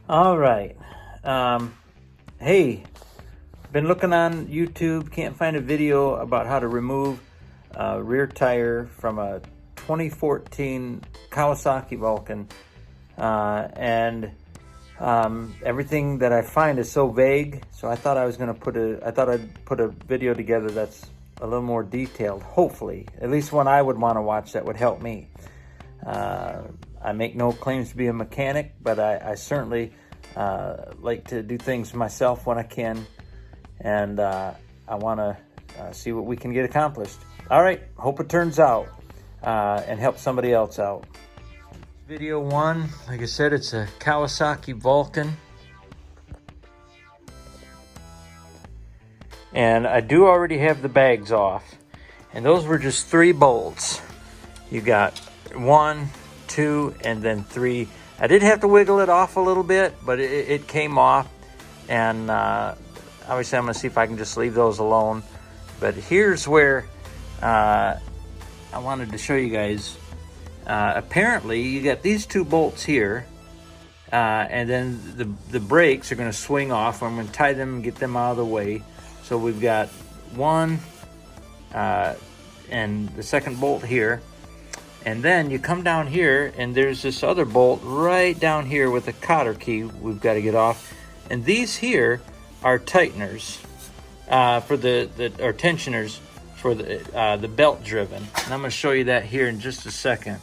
All right. Hey, been looking on YouTube, can't find a video about how to remove a rear tire from a 2014 Kawasaki Vulcan. And everything that I find is so vague, so I thought I'd put a video together that's a little more detailed, hopefully. At least one I would want to watch that would help me. I make no claims to be a mechanic, but I certainly like to do things myself when I can, and I want to see what we can get accomplished. All right, hope it turns out and help somebody else out. Video one, like I said, it's a Kawasaki Vulcan. And I do already have the bags off. And those were just 3 bolts. You got 1, 2, and then 3. I did have to wiggle it off a little bit, but it came off. And obviously I'm gonna see if I can just leave those alone. But here's where I wanted to show you guys. Apparently you got these 2 bolts here, and then the brakes are going to swing off. I'm going to tie them and get them out of the way. So we've got 1 and the second bolt here, and then you come down here and there's this other bolt right down here with a cotter key we've got to get off. And these here are tighteners for or tensioners for the belt driven, and I'm going to show you that here in just a second.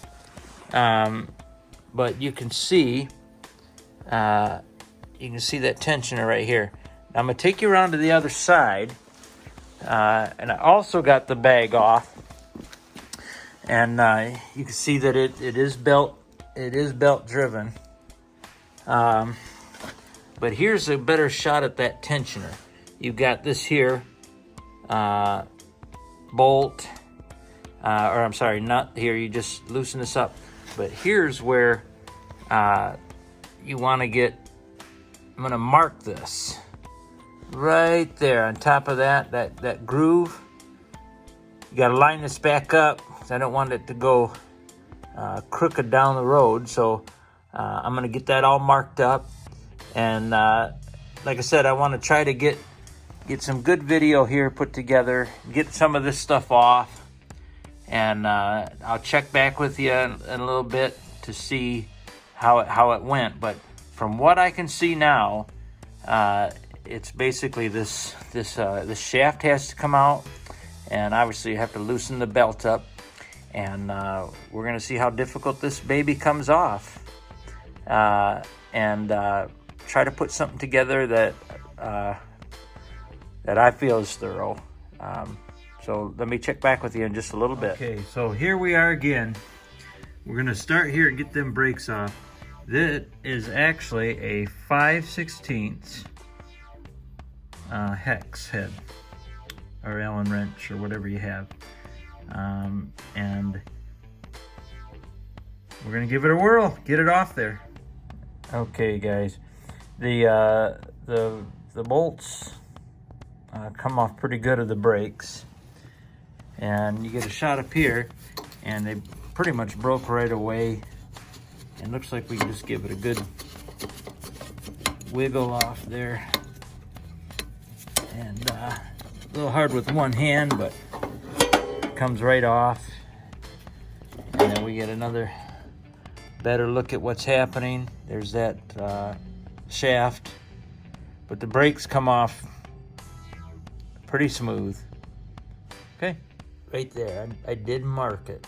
But you can see that tensioner right here. Now I'm gonna take you around to the other side, and I also got the bag off, and you can see that it is belt driven. But here's a better shot at that tensioner. You've got this here bolt, or I'm sorry, nut here. You just loosen this up. But here's where you want to get. I'm going to mark this right there on top of that groove. You got to line this back up because I don't want it to go crooked down the road. So I'm going to get that all marked up. And like I said, I want to try to get some good video here put together, get some of this stuff off. And I'll check back with you in a little bit to see how it went. But from what I can see now, it's basically this shaft has to come out, and obviously you have to loosen the belt up. And we're gonna see how difficult this baby comes off, and try to put something together that I feel is thorough. So let me check back with you in just a little bit. Okay, so here we are again. We're gonna start here and get them brakes off. This is actually a 5/16 hex head, or Allen wrench, or whatever you have. And we're gonna give it a whirl, get it off there. Okay guys, the bolts come off pretty good of the brakes. And you get a shot up here, and they pretty much broke right away. And looks like we can just give it a good wiggle off there. And a little hard with one hand, but it comes right off. And then we get another better look at what's happening. There's that shaft, but the brakes come off pretty smooth. Okay. Right there, I did mark it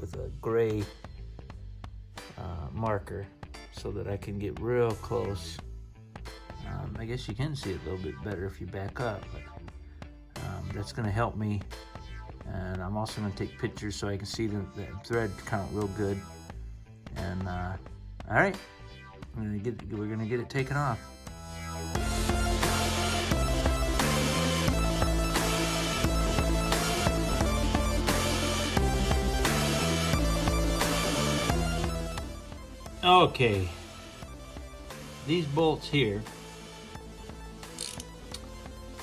with a gray marker so that I can get real close. I guess you can see it a little bit better if you back up, but that's going to help me. And I'm also going to take pictures so I can see the thread count real good. And all right, we're going to get it taken off. Okay, these bolts here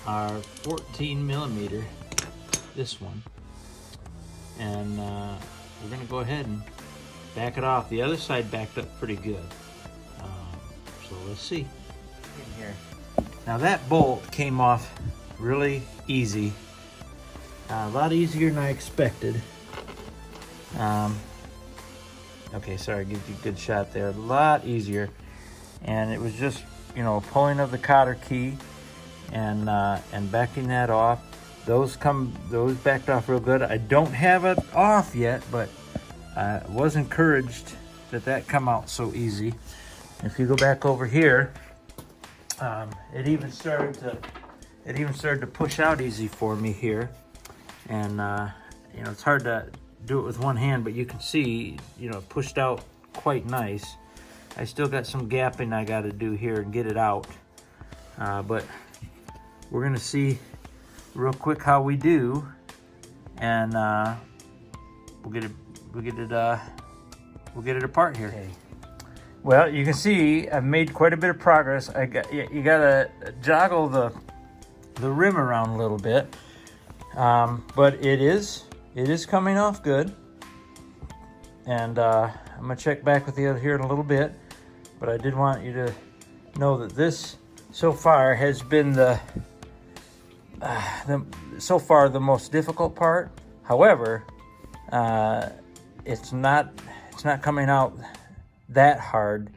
are 14 millimeter, this one, and we're going to go ahead and back it off. The other side backed up pretty good, so we'll see. In here. Now that bolt came off really easy. A lot easier than I expected. Okay, sorry, give you a good shot there. A lot easier. And it was just, you know, pulling of the cotter key and backing that off. Those backed off real good. I don't have it off yet, but I was encouraged that come out so easy. If you go back over here, it even started to push out easy for me here. And you know, it's hard to do it with one hand, but you can see, you know, it pushed out quite nice. I still got some gapping I got to do here and get it out, but we're gonna see real quick how we do, and we'll get it apart here. Okay. Well, you can see I've made quite a bit of progress. You gotta joggle the rim around a little bit, but it is coming off good. And I'm gonna check back with you here in a little bit, but I did want you to know that this so far has been the most difficult part. However, it's not coming out that hard.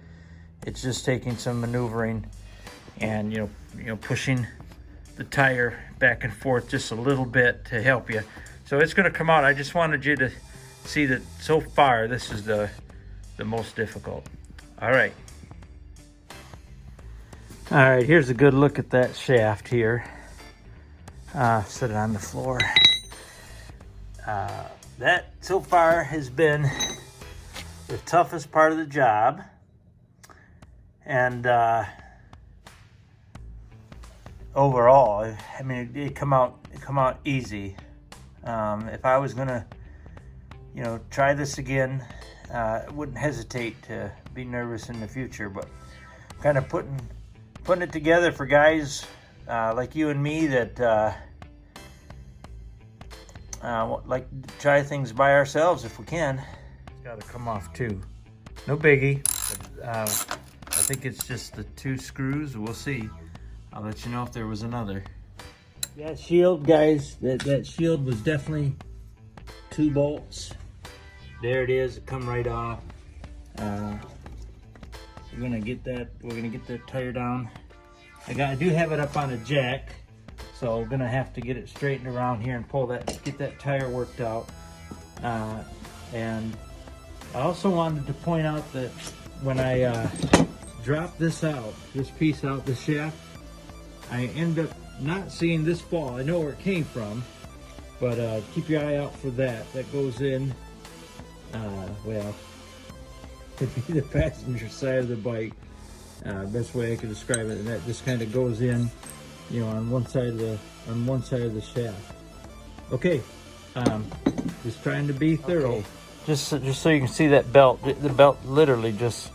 It's just taking some maneuvering and you know pushing the tire back and forth just a little bit to help you. So it's going to come out. I just wanted you to see that so far this is the most difficult. All right, here's a good look at that shaft here. Set it on the floor. That so far has been the toughest part of the job, and overall, I mean, it come out easy. If I was gonna, you know, try this again, I wouldn't hesitate to be nervous in the future. But kind of putting it together for guys like you and me that like to try things by ourselves if we can. It's got to come off too. No biggie. But, I think it's just the 2 screws. We'll see. I'll let you know if there was another. That shield, guys, that shield was definitely 2 bolts. There it is. It come right off. We're gonna get that tire down. I do have it up on a jack, so we're gonna have to get it straightened around here and get that tire worked out. And I also wanted to point out that when I drop this piece out, the shaft, I end up not seeing this fall. I know where it came from, but keep your eye out for that. That goes in, well, it'd be the passenger side of the bike. Best way I could describe it. And that just kind of goes in, you know, on one side of the shaft. Okay, just trying to be thorough. Okay. Just so you can see that belt. The belt literally just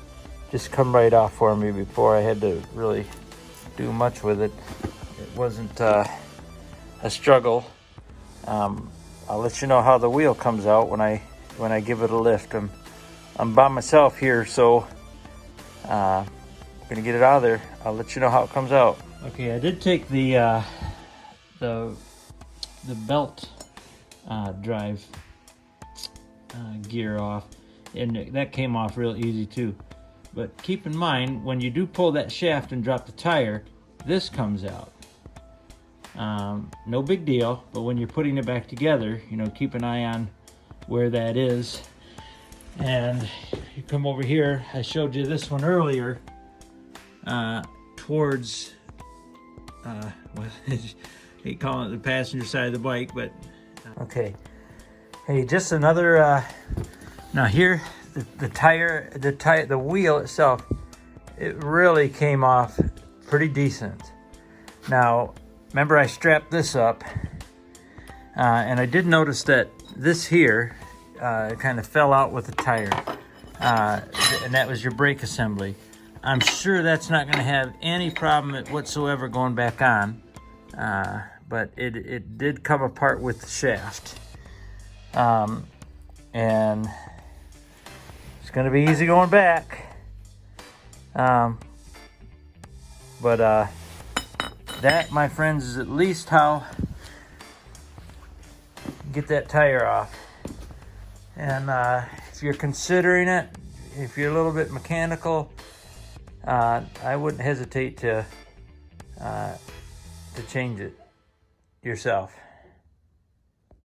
come right off for me before I had to really do much with it. It wasn't a struggle. I'll let you know how the wheel comes out when I give it a lift. I'm by myself here, so I'm gonna get it out of there. I'll let you know how it comes out. Okay, I did take the belt drive gear off, and that came off real easy too. But keep in mind, when you do pull that shaft and drop the tire, this comes out. No big deal, but when you're putting it back together, you know, keep an eye on where that is. And you come over here, I showed you this one earlier, towards, well, they call it the passenger side of the bike, but okay. Hey, just another, now here, the wheel itself, it really came off pretty decent. Now, remember I strapped this up, and I did notice that this here kind of fell out with the tire, and that was your brake assembly. I'm sure that's not going to have any problem whatsoever going back on, but it did come apart with the shaft. And it's going to be easy going back. But that, my friends, is at least how you get that tire off. And if you're considering it, if you're a little bit mechanical, I wouldn't hesitate to change it yourself.